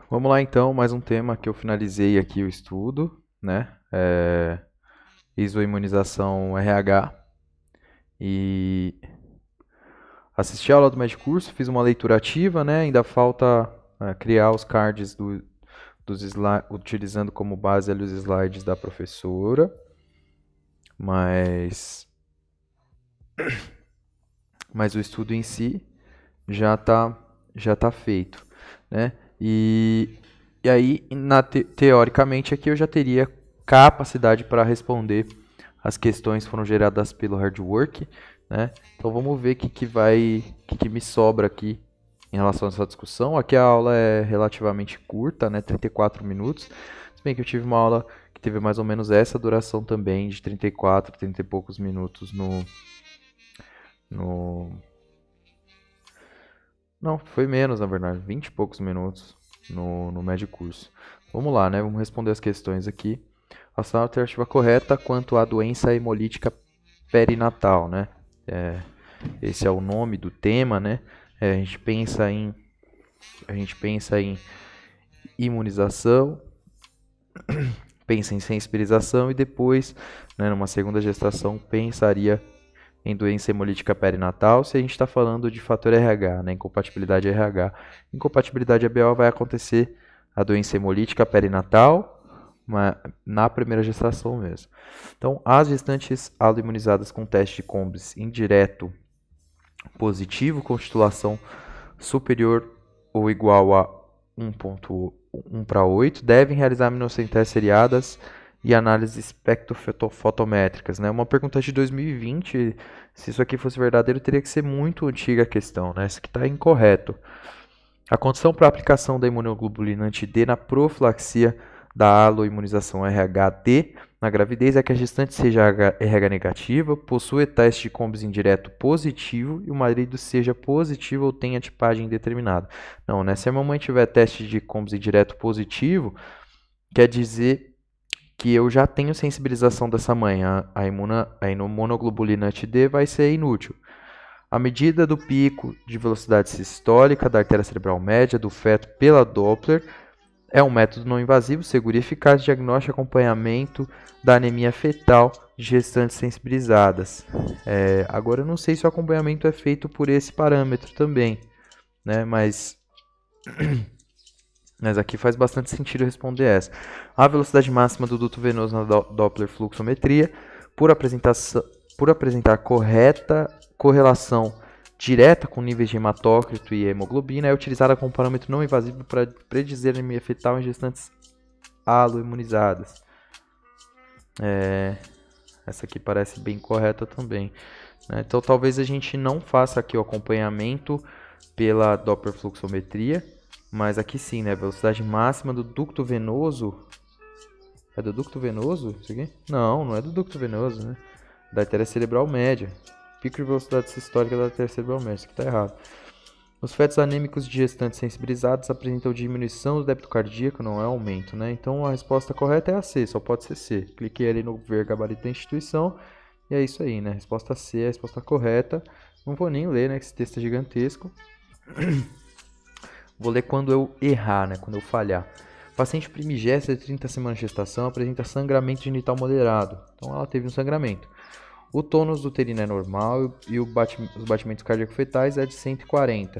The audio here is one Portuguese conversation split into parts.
Vamos lá então, mais um tema que eu finalizei aqui o estudo, né? Isoimunização RH. E assisti a aula do Med Curso, fiz uma leitura ativa, né? Ainda falta criar os cards dos slides, utilizando como base ali os slides da professora. Mas o estudo em si já tá feito, né? E aí, teoricamente, aqui eu já teria capacidade para responder as questões que foram geradas pelo hard work, né? Então vamos ver o que me sobra aqui em relação a essa discussão. Aqui a aula é relativamente curta, né? 34 minutos. Se bem que eu tive uma aula que teve mais ou menos essa duração também, de 34, 30 e poucos minutos no... Não, foi menos, na verdade, 20 e poucos minutos no médio curso. Vamos lá, né? Vamos responder as questões aqui. A alternativa correta quanto à doença hemolítica perinatal, né? Esse é o nome do tema, né? A gente pensa em imunização, pensa em sensibilização e depois, né, numa segunda gestação, pensaria em doença hemolítica perinatal se a gente está falando de fator RH, né, incompatibilidade RH. Incompatibilidade ABO vai acontecer a doença hemolítica perinatal na primeira gestação mesmo. Então, as gestantes aloimunizadas com teste de Combs indireto positivo com titulação superior ou igual a 1,1/8 devem realizar aminocentese seriadas e análises espectrofotométricas, né? Uma pergunta de 2020, se isso aqui fosse verdadeiro, teria que ser muito antiga a questão, né? Isso aqui está incorreto. A condição para a aplicação da imunoglobulina anti-D na profilaxia da aloimunização RH-D na gravidez é que a gestante seja RH negativa, possua teste de Combs indireto positivo e o marido seja positivo ou tenha tipagem indeterminada. Não, né? Se a mamãe tiver teste de Combs indireto positivo, quer dizer que eu já tenho sensibilização dessa mãe. A imunoglobulina anti-D vai ser inútil. A medida do pico de velocidade sistólica da artéria cerebral média do feto pela Doppler é um método não invasivo, seguro e eficaz de diagnóstico e acompanhamento da anemia fetal de gestantes sensibilizadas. Agora, eu não sei se o acompanhamento é feito por esse parâmetro também, né? Mas aqui faz bastante sentido responder essa. A velocidade máxima do duto venoso na Doppler fluxometria, por apresentar correta correlação direta com níveis de hematócrito e hemoglobina, é utilizada como parâmetro não invasivo para predizer anemia fetal em gestantes aloimunizadas. Essa aqui parece bem correta também, né? Então talvez a gente não faça aqui o acompanhamento pela Doppler fluxometria, mas aqui sim, né? Velocidade máxima do ducto venoso. É do ducto venoso isso aqui? Não, não é do ducto venoso, né? Da artéria cerebral média. Pico de velocidade sistólica da artéria cerebral média. Isso aqui está errado. Os fetos anêmicos de gestantes sensibilizados apresentam diminuição do débito cardíaco, não é aumento, né? Então a resposta correta é a C, só pode ser C. Cliquei ali no ver gabarito da instituição e é isso aí, né? Resposta C é a resposta correta. Não vou nem ler, né? Que esse texto é gigantesco. Vou ler quando eu errar, né? Quando eu falhar. Paciente primigesta de 30 semanas de gestação apresenta sangramento genital moderado. Então ela teve um sangramento. O tônus uterino é normal e os batimentos cardíacos fetais é de 140.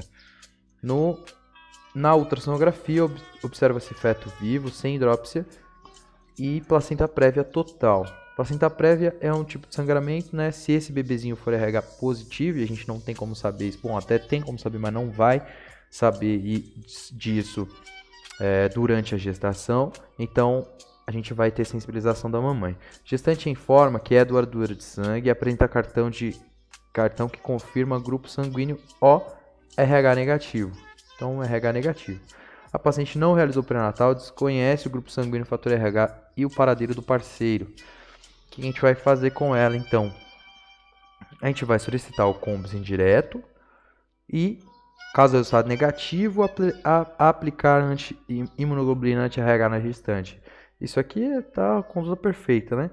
Na ultrassonografia, observa-se feto vivo, sem hidrópsia e placenta prévia total. Placenta prévia é um tipo de sangramento, né? Se esse bebezinho for RH positivo, e a gente não tem como saber isso, bom, até tem como saber, mas não vai saber disso durante a gestação, então a gente vai ter sensibilização da mamãe. Gestante informa que é doadora de sangue e apresenta cartão que confirma grupo sanguíneo O RH negativo. Então, RH negativo. A paciente não realizou pré-natal, desconhece o grupo sanguíneo, fator RH e o paradeiro do parceiro. O que a gente vai fazer com ela, então? A gente vai solicitar o Combs indireto e, caso o resultado negativo, aplicar imunoglobulina anti-RH na gestante. Isso aqui tá a conduta perfeita, né?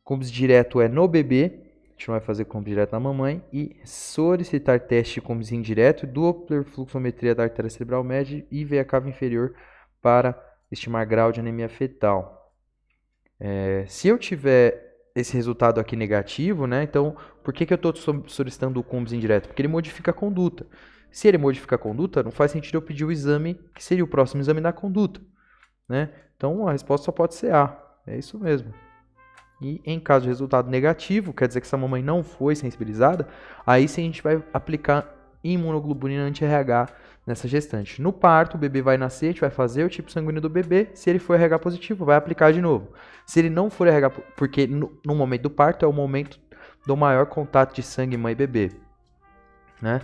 Combs direto é no bebê gente não vai fazer combis direto na mamãe. E solicitar teste de combis indireto, Doppler fluxometria da artéria cerebral média e veia cava inferior para estimar grau de anemia fetal. Se eu tiver esse resultado aqui negativo, né? Então, por que eu estou solicitando o combis indireto? Porque ele modifica a conduta. Se ele modifica a conduta, não faz sentido eu pedir o exame, que seria o próximo exame da conduta, né? Então, a resposta só pode ser A. É isso mesmo. E em caso de resultado negativo, quer dizer que essa mamãe não foi sensibilizada, aí sim a gente vai aplicar imunoglobulina anti-RH nessa gestante. No parto, o bebê vai nascer, a gente vai fazer o tipo sanguíneo do bebê. Se ele for RH positivo, vai aplicar de novo. Se ele não for RH, porque no momento do parto é o momento do maior contato de sangue mãe e bebê, né?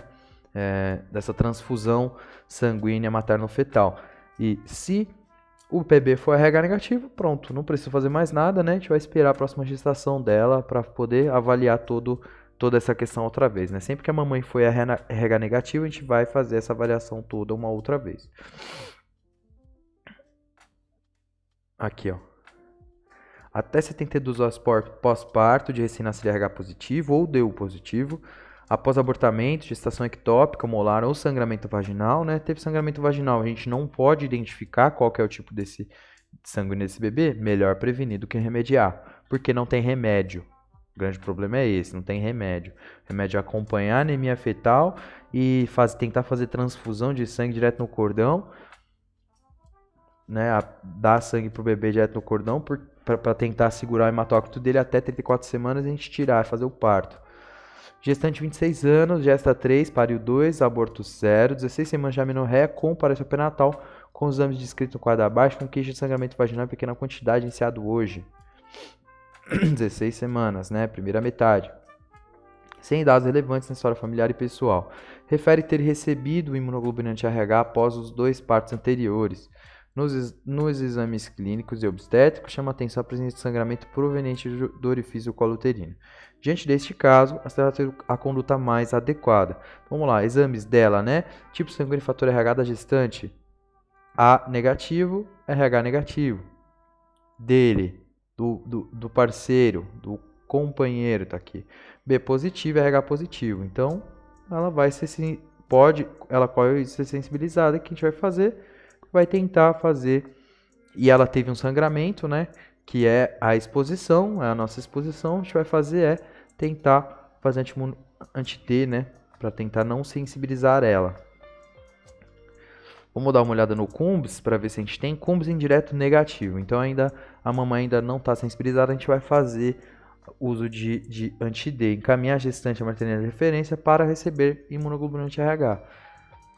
Dessa transfusão sanguínea materno-fetal. E se o bebê for RH negativo, pronto, não precisa fazer mais nada, né? A gente vai esperar a próxima gestação dela para poder avaliar toda essa questão outra vez, né? Sempre que a mamãe for RH negativa, a gente vai fazer essa avaliação toda uma outra vez. Aqui, ó. Até 72 horas pós-parto de recém-nascido RH positivo ou DU positivo, após abortamento, gestação ectópica, molar ou sangramento vaginal, né? Teve sangramento vaginal, a gente não pode identificar qual que é o tipo desse sangue nesse bebê, melhor prevenir do que remediar, porque não tem remédio. O grande problema é esse, não tem remédio. O remédio é acompanhar a anemia fetal e tentar fazer transfusão de sangue direto no cordão, né? Dar sangue pro bebê direto no cordão para tentar segurar o hematócrito dele até 34 semanas e a gente tirar, fazer o parto. Gestante 26 anos, gesta 3, pariu 2, aborto 0, 16 semanas de amenorreia, compareceu pré-natal com os exames descritos no quadro abaixo, com queixa de sangramento vaginal em pequena quantidade, iniciado hoje. 16 semanas, né? Primeira metade. Sem dados relevantes na história familiar e pessoal. Refere ter recebido o imunoglobulina anti-RH após os 2 partos anteriores. Nos exames clínicos e obstétricos, chama atenção a presença de sangramento proveniente do orifício colo-uterino. Diante deste caso, a será ter a conduta mais adequada. Vamos lá, exames dela, né? Tipo sanguíneo e fator RH da gestante. A negativo, RH negativo. Dele, do parceiro, do companheiro, tá aqui. B positivo, RH positivo. Então, ela vai ser, pode ser sensibilizada. O que a gente vai fazer? Vai tentar fazer, e ela teve um sangramento, né, que é a exposição, é a nossa exposição, a gente vai fazer tentar fazer anti-T, né, para tentar não sensibilizar ela. Vamos dar uma olhada no CUMBS para ver se a gente tem CUMBS indireto negativo. Então a mamãe ainda não está sensibilizada, a gente vai fazer uso de anti-D, encaminhar a gestante à maternidade de referência para receber imunoglobulina anti-RH.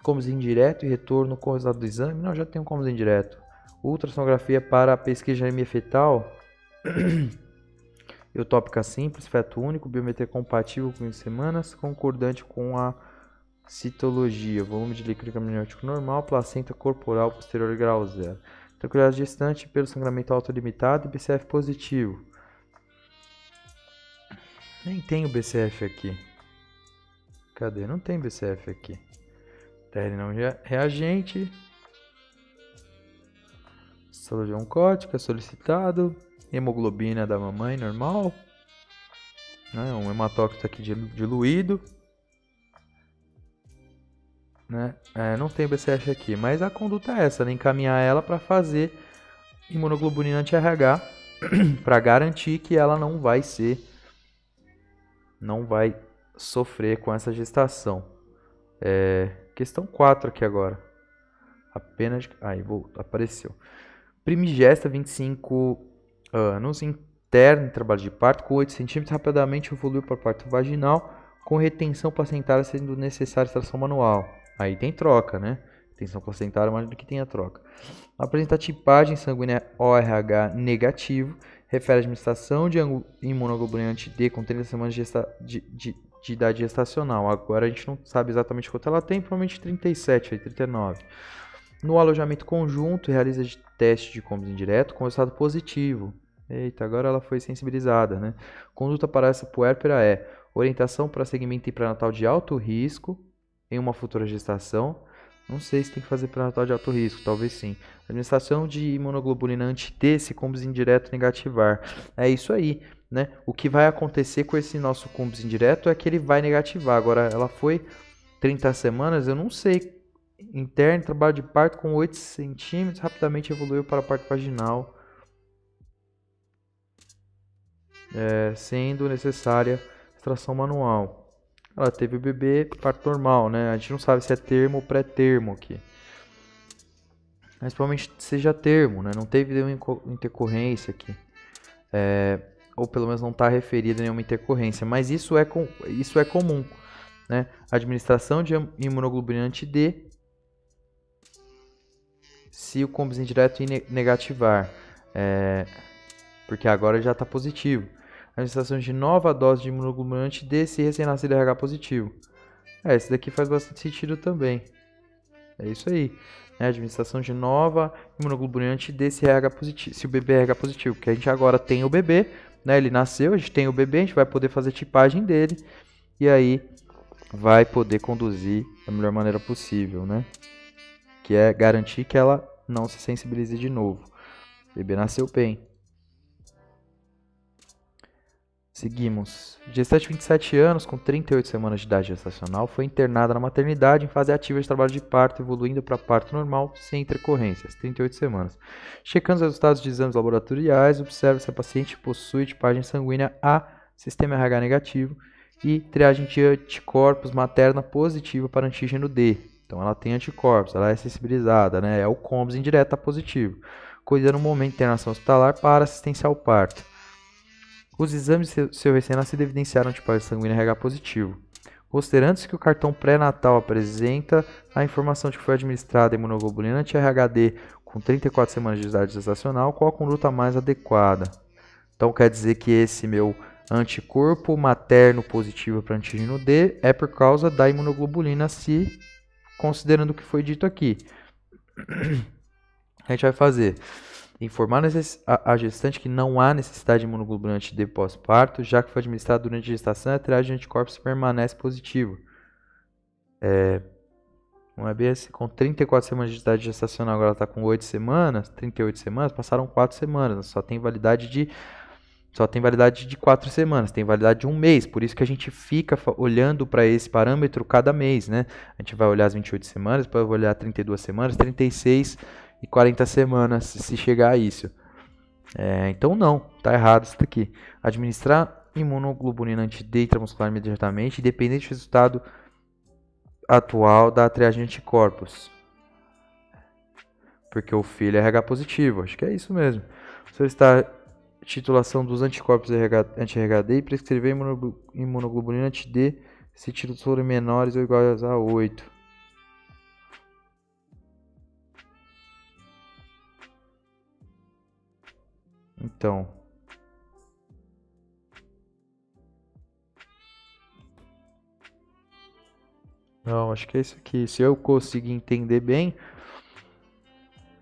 CUMBS indireto e retorno com o resultado do exame. Não, já tem um CUMBS indireto. Ultrassonografia para a pesquisa de anemia fetal. Eutópica simples, feto único, biometria compatível com 15 semanas, concordante com a citologia. Volume de líquido amniótico normal, placenta corporal posterior grau 0. Tranquilidade gestante pelo sangramento autolimitado e BCF positivo. Nem tem o BCF aqui. Cadê? Não tem BCF aqui. TR não reagente. Citologia oncótica solicitado. Hemoglobina da mamãe normal. Um hematócrito aqui diluído. Né? Não tem BCF aqui, mas a conduta é essa, né? Encaminhar ela para fazer imunoglobulina anti-RH para garantir que ela não vai sofrer com essa gestação. Questão 4 aqui agora. Apenas. Apareceu. Primigesta, 25 anos, interno em trabalho de parto, com 8 cm, rapidamente evoluiu para parto vaginal, com retenção placentária sendo necessária extração manual. Aí tem troca, né? Retenção placentária, mais do que tem a troca. Apresenta tipagem sanguínea ORH negativo, refere à administração de imunoglobulina anti-D com 30 semanas de idade gestacional. Agora a gente não sabe exatamente quanto ela tem, provavelmente 37, 39. No alojamento conjunto, realiza teste de CUMBS indireto com resultado positivo. Eita, agora ela foi sensibilizada, né? Conduta para essa puérpera é orientação para segmento pré-natal de alto risco em uma futura gestação. Não sei se tem que fazer pré-natal de alto risco, talvez sim. Administração de imunoglobulina anti-T se CUMBS indireto negativar. É isso aí. né? O que vai acontecer com esse nosso CUMBS indireto é que ele vai negativar. Agora, ela foi 30 semanas, eu não sei. Interno, trabalho de parto com 8 centímetros, rapidamente evoluiu para a parte vaginal, sendo necessária extração manual. Ela teve o bebê, parto normal, né? A gente não sabe se é termo ou pré-termo aqui. Mas provavelmente seja termo, né? Não teve nenhuma intercorrência aqui. Ou pelo menos não está referida nenhuma intercorrência. Mas isso é comum, né? Administração de imunoglobulina anti-D se o CUMBS indireto negativar. Porque agora já está positivo. Administração de nova dose de imunoglobulina anti-D se recém-nascido é RH positivo. Esse daqui faz bastante sentido também. É isso aí. Administração de nova imunoglobulina anti-D se o bebê é RH positivo. Porque a gente agora tem o bebê, né? Ele nasceu, a gente tem o bebê, a gente vai poder fazer tipagem dele. E aí vai poder conduzir da melhor maneira possível, né? Que é garantir que ela não se sensibilize de novo. O bebê nasceu bem. Seguimos. Gestante de 27 anos, com 38 semanas de idade gestacional, foi internada na maternidade em fase ativa de trabalho de parto, evoluindo para parto normal, sem intercorrências, 38 semanas. Checando os resultados de exames laboratoriais, observa se a paciente possui tipagem sanguínea A, sistema RH negativo, e triagem de anticorpos materna positiva para antígeno D. Então ela tem anticorpos, ela é sensibilizada, né? É o CUMBS indireta positivo. Cuida no momento de internação hospitalar para assistência ao parto. Os exames de seu recém-nascido evidenciaram tipagem sanguínea RH positivo. Considerando-se que o cartão pré-natal apresenta a informação de que foi administrada a imunoglobulina anti-RHD com 34 semanas de idade gestacional, qual a conduta mais adequada? Então quer dizer que esse meu anticorpo materno positivo para antígeno D é por causa da imunoglobulina, se considerando o que foi dito aqui. A gente vai fazer informar a gestante que não há necessidade de imunoglobulina anti-D pós-parto, já que foi administrado durante a gestação e a triagem de anticorpos permanece positivo. Não é bem assim, com 34 semanas de idade gestacional, agora ela está com 8 semanas, 38 semanas, passaram 4 semanas, só tem validade de 4 semanas, tem validade de um mês, por isso que a gente fica olhando para esse parâmetro cada mês, né? A gente vai olhar as 28 semanas, depois vai olhar 32 semanas, 36 e 40 semanas, se chegar a isso. Então não, tá errado isso daqui. Administrar imunoglobulina anti-D intramuscular imediatamente, independente do resultado atual da triagem de anticorpos. Porque o filho é RH positivo, acho que é isso mesmo. Solicitar titulação dos anticorpos anti-RHD e prescrever imunoglobulina anti-D se títulos forem menores ou iguais a 8. Então, não, acho que é isso aqui. Se eu conseguir entender bem,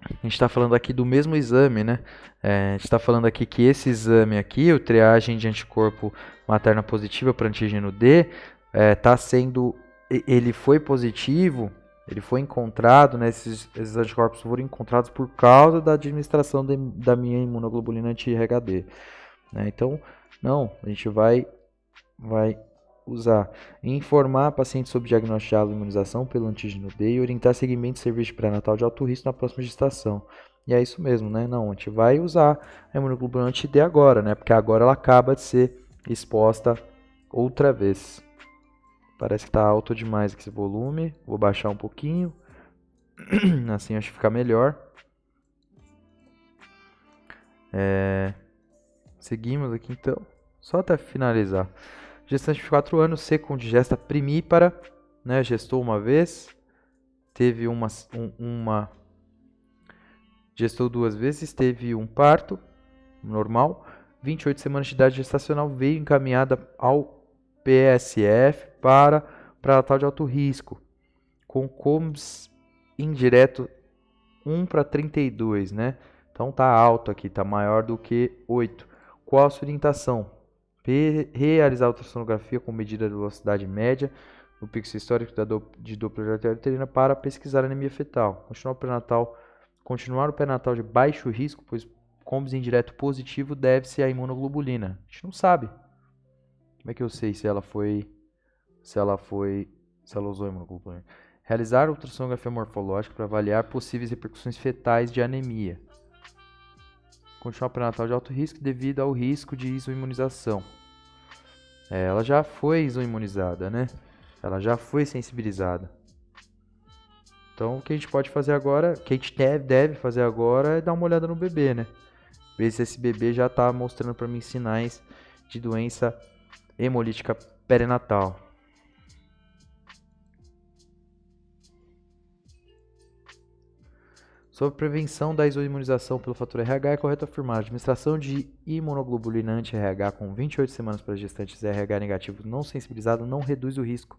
a gente está falando aqui do mesmo exame, né? A gente está falando aqui que esse exame aqui, o triagem de anticorpo materna positiva para antígeno D, ele foi positivo, ele foi encontrado, né? Esses anticorpos foram encontrados por causa da administração da minha imunoglobulina anti-RHD, né? Então, não, a gente vai usar, informar a paciente sobre diagnóstico de imunização pelo antígeno D e orientar seguimento de serviço pré-natal de alto risco na próxima gestação. E é isso mesmo, né? Não, a gente vai usar a imunoglobulina anti-D agora, né? Porque agora ela acaba de ser exposta outra vez. Parece que está alto demais aqui esse volume. Vou baixar um pouquinho. Assim acho que fica melhor. Seguimos aqui então. Só até finalizar. Gestante de 4 anos, C com digesta primípara, né? Gestou uma vez, teve gestou 2 vezes, teve um parto normal, 28 semanas de idade gestacional, veio encaminhada ao PSF para pré-natal de alto risco, com CUMBS indireto 1/32, né? Então tá alto aqui, tá maior do que 8. Qual a sua orientação? Realizar ultrassonografia com medida de velocidade média no pixel histórico de Doppler de artéria uterina para pesquisar anemia fetal. Continuar o pré-natal de baixo risco, pois combis indireto positivo deve-se à imunoglobulina. A gente não sabe. Como é que eu sei se ela usou imunoglobulina? Realizar ultrassonografia morfológica para avaliar possíveis repercussões fetais de anemia. Continuar pré-natal de alto risco devido ao risco de isoimunização. Ela já foi isoimunizada, né? Ela já foi sensibilizada. Então, o que a gente pode fazer agora, o que a gente deve fazer agora é dar uma olhada no bebê, né? Ver se esse bebê já está mostrando para mim sinais de doença hemolítica perinatal. Sobre prevenção da isoimunização pelo fator RH, é correto afirmar: a administração de imunoglobulina anti-RH com 28 semanas para gestantes RH negativo não sensibilizado não reduz o risco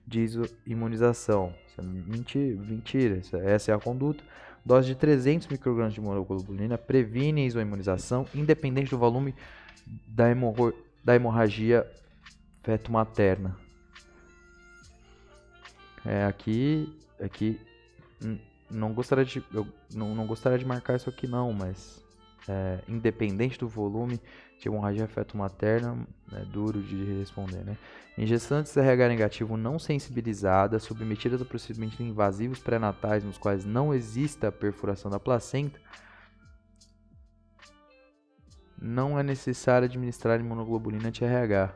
de isoimunização. Isso é mentira, essa é a conduta. Dose de 300 microgramas de imunoglobulina previne a isoimunização, independente do volume da hemorragia feto-materna. Aqui não gostaria de marcar isso aqui não, mas independente do volume de hemorragia feto-materna, é duro de responder, né? Em gestantes RH negativo não sensibilizadas, submetidas a procedimentos invasivos pré-natais nos quais não exista perfuração da placenta, não é necessário administrar imunoglobulina anti-RH.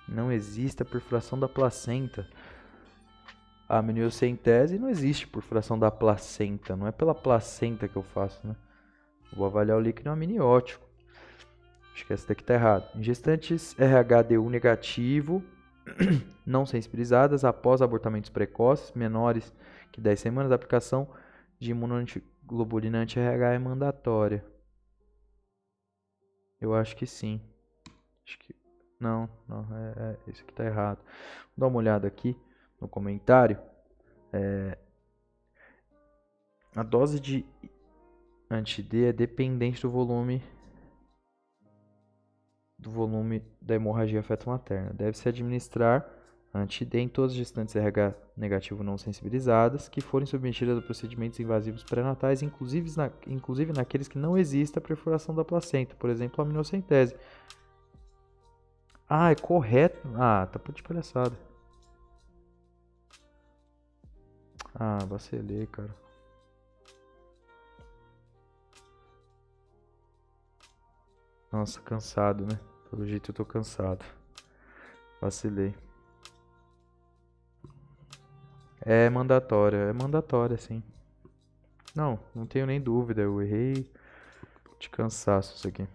Não existe a perfuração da placenta. A amniocentese não existe perfuração da placenta. Não é pela placenta que eu faço, né? Vou avaliar o líquido amniótico. Acho que essa daqui está errada. Em gestantes RHDU negativo, não sensibilizadas, após abortamentos precoces, menores que 10 semanas, a aplicação de imunoglobulina anti-RH é mandatória. Eu acho que sim. Acho que... Não, isso aqui está errado. Vou dar uma olhada aqui no comentário. A dose de anti-D é dependente do volume da hemorragia feto-materna. Deve-se administrar anti-D em todas as gestantes RH negativo não sensibilizadas que forem submetidas a procedimentos invasivos pré-natais, inclusive naqueles que não exista a perfuração da placenta, por exemplo, a amniocentese. Ah, é correto? Ah, tá de palhaçada. Ah, vacilei, cara. Nossa, cansado, né? Pelo jeito eu tô cansado. Vacilei. É mandatória, sim. Não tenho nem dúvida, eu errei de cansaço isso aqui.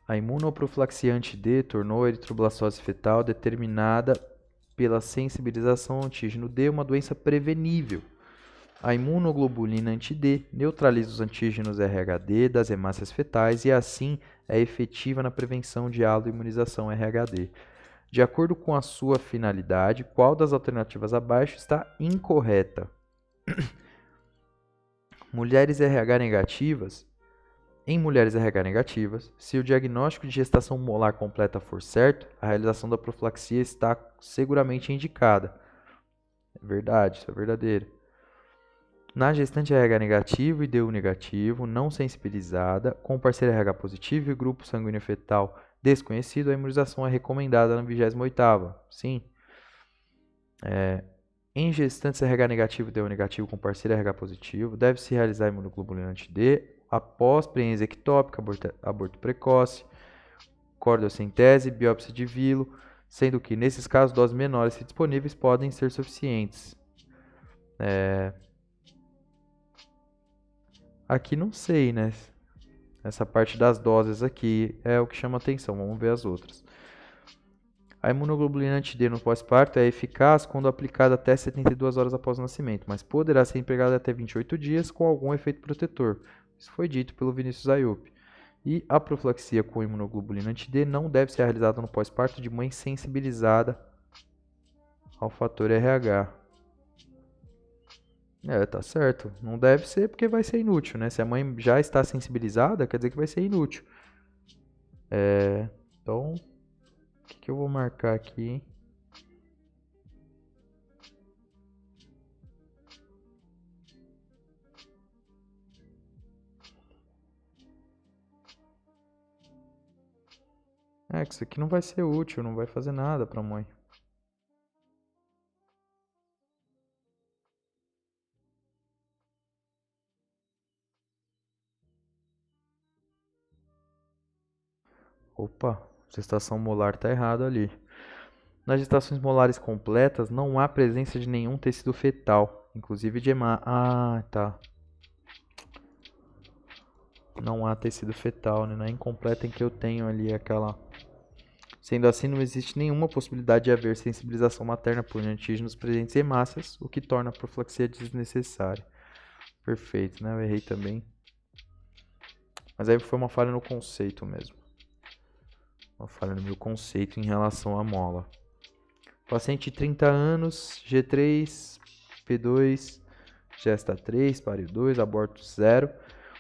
A imunoprofilaxia anti-D tornou a eritroblastose fetal determinada pela sensibilização ao antígeno D uma doença prevenível. A imunoglobulina anti-D neutraliza os antígenos RHD das hemácias fetais e assim é efetiva na prevenção de aloimunização RHD. De acordo com a sua finalidade, qual das alternativas abaixo está incorreta? Em mulheres RH negativas, se o diagnóstico de gestação molar completa for certo, a realização da profilaxia está seguramente indicada. É verdade, isso é verdadeiro. Na gestante RH negativo e DU negativo, não sensibilizada, com parceiro RH positivo e grupo sanguíneo fetal desconhecido, a imunização é recomendada na 28ª. Sim. Em gestantes RH negativo e DU negativo com parceiro RH positivo, deve-se realizar imunoglobulina anti-D após preense ectópica, aborto precoce, cordiocentese, biópsia de vilo, sendo que, nesses casos, doses menores, se disponíveis, podem ser suficientes. Aqui não sei, né? Essa parte das doses aqui é o que chama atenção. Vamos ver as outras. A imunoglobulina anti-D no pós-parto é eficaz quando aplicada até 72 horas após o nascimento, mas poderá ser empregada até 28 dias com algum efeito protetor. Isso foi dito pelo Vinícius Ayup. E a profilaxia com imunoglobulina anti-D não deve ser realizada no pós-parto de mãe sensibilizada ao fator RH. Tá certo. Não deve ser porque vai ser inútil, né? Se a mãe já está sensibilizada, quer dizer que vai ser inútil. Então, o que eu vou marcar aqui? É que isso aqui não vai ser útil, não vai fazer nada pra mãe. Opa, gestação molar tá errado ali. Nas gestações molares completas, não há presença de nenhum tecido fetal, inclusive de hemácia. Ah, tá. Não há tecido fetal, né? Na incompleta em que eu tenho ali aquela. Sendo assim, não existe nenhuma possibilidade de haver sensibilização materna por antígenos presentes em hemácias, o que torna a profilaxia desnecessária. Perfeito, né? Eu errei também. Mas aí foi uma falha no conceito mesmo. Uma falha no meu conceito em relação à mola. Paciente de 30 anos, G3, P2, gesta 3, páreo 2, aborto 0.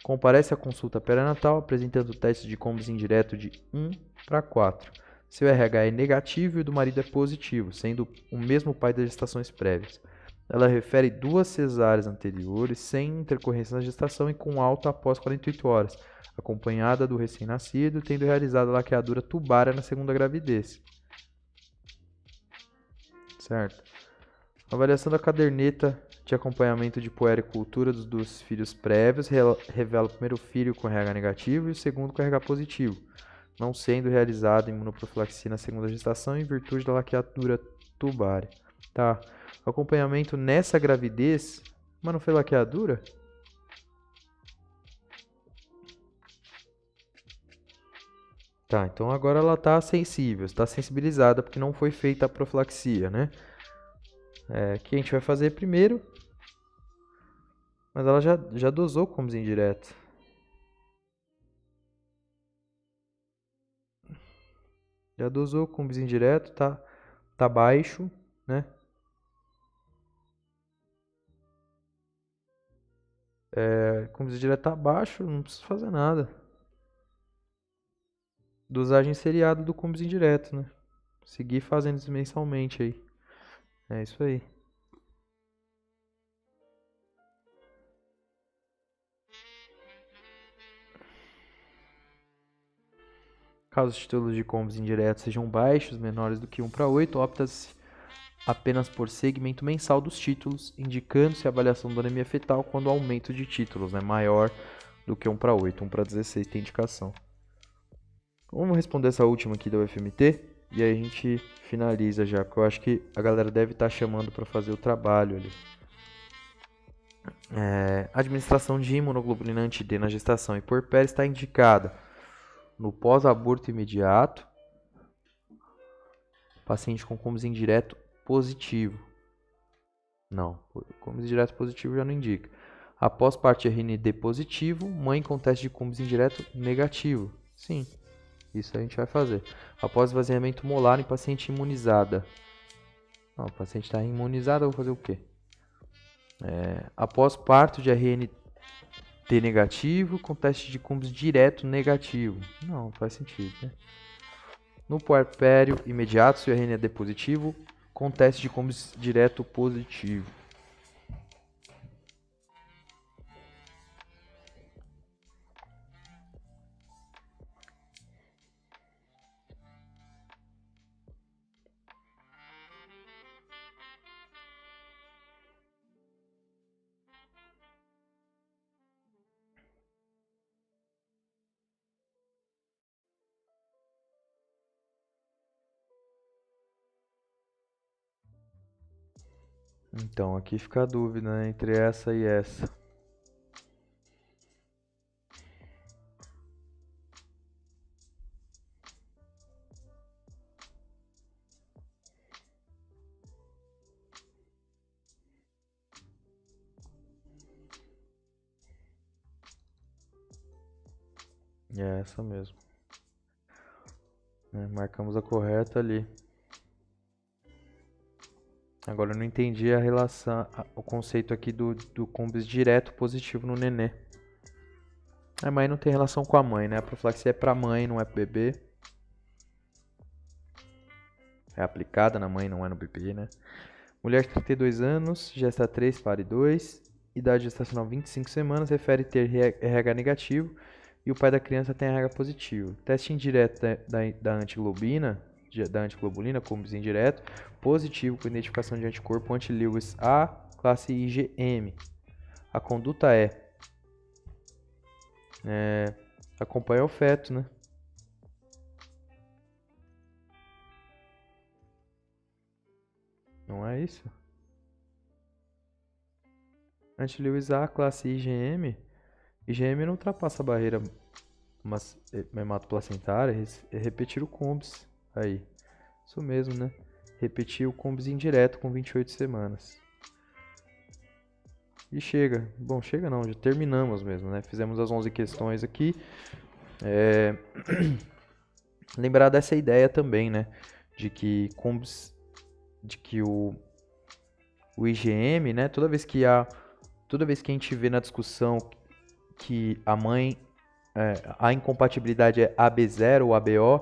Comparece à consulta perinatal apresentando teste de combos indireto de 1:4. Seu RH é negativo e o do marido é positivo, sendo o mesmo pai das gestações prévias. Ela refere 2 cesáreas anteriores, sem intercorrência na gestação e com alta após 48 horas, acompanhada do recém-nascido, tendo realizado a laqueadura tubária na segunda gravidez. Certo. Avaliação da caderneta de acompanhamento de puericultura dos filhos prévios revela o primeiro filho com RH negativo e o segundo com RH positivo, não sendo realizada imunoprofilaxia na segunda gestação em virtude da laqueadura tubária. Tá. Acompanhamento nessa gravidez, mas não foi laqueadura? Tá, então agora ela está sensível, está sensibilizada porque não foi feita a profilaxia, né? Que a gente vai fazer primeiro, mas ela já dosou combos indireto. Já dosou combos indireto, tá baixo, né? Combos indireto tá baixo, não precisa fazer nada. Dosagem seriada do combos indireto, né? Seguir fazendo isso mensalmente aí. É isso aí. Caso os títulos de combos indiretos sejam baixos, menores do que 1:8, opta-se apenas por segmento mensal dos títulos, indicando-se a avaliação da anemia fetal quando o aumento de títulos é maior do que 1:8. 1:16 tem indicação. Vamos responder essa última aqui da UFMT e aí a gente finaliza já, porque eu acho que a galera deve estar chamando para fazer o trabalho ali. Administração de imunoglobulina anti-D na gestação e puerpério está indicada no pós-aborto imediato, paciente com combos indireto positivo. Não, combos indireto positivo já não indica. Após parte RND positivo, mãe com teste de combos indireto negativo. Sim, isso a gente vai fazer. Após esvaziamento molar em paciente imunizada. Não, o paciente está imunizado, eu vou fazer o quê? Após parto de RND negativo com teste de combos direto negativo. Não faz sentido, né? No puerpério imediato, se o RND é positivo, com teste de combos direto positivo. Então, aqui fica a dúvida, né, entre essa e essa. É essa mesmo. Marcamos a correta ali. Agora eu não entendi a relação, o conceito aqui do combis direto positivo no nenê. A mãe não tem relação com a mãe, né? A profilaxia é pra mãe, não é pro bebê. É aplicada na mãe, não é no bebê, né? Mulher de 32 anos, gesta 3, pare 2, idade gestacional 25 semanas, refere ter RH negativo e o pai da criança tem RH positivo. Teste indireto da antiglobulina, Cumbres indireto, positivo com identificação de anticorpo anti-Lewis A, classe IgM. A conduta acompanha o feto, né? Não é isso? Anti-Lewis A, classe IgM. IgM não ultrapassa a barreira hematoplacentária, repetir o Cumbres. Aí, isso mesmo, né? Repetir o Cumbres indireto com 28 semanas. E chega. Bom, chega não, já terminamos mesmo, né? Fizemos as 11 questões aqui. Lembrar dessa ideia também, né? De que Cumbres, de que o IgM, né? Toda vez que a gente vê na discussão que a mãe, a incompatibilidade é AB0 ou ABO,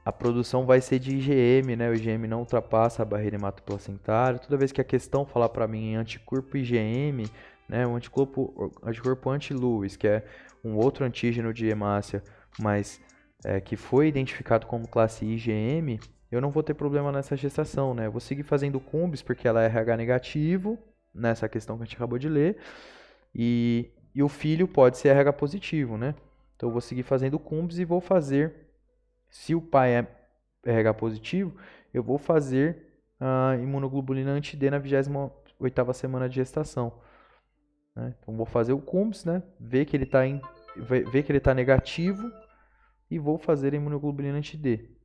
a produção vai ser de IgM, né? O IgM não ultrapassa a barreira hematoplacentária. Toda vez que a questão falar para mim em anticorpo IgM, né? O anticorpo anti-Lewis, que é um outro antígeno de hemácia, mas que foi identificado como classe IgM, eu não vou ter problema nessa gestação, né? Eu vou seguir fazendo Cumbres porque ela é RH negativo, nessa questão que a gente acabou de ler, e o filho pode ser RH positivo, né? Então eu vou seguir fazendo Cumbres e vou fazer, se o pai é RH positivo, eu vou fazer a imunoglobulina anti-D na 28ª semana de gestação, né? Então vou fazer o Cumbres, né? Ver que ele está negativo e vou fazer a imunoglobulina anti-D.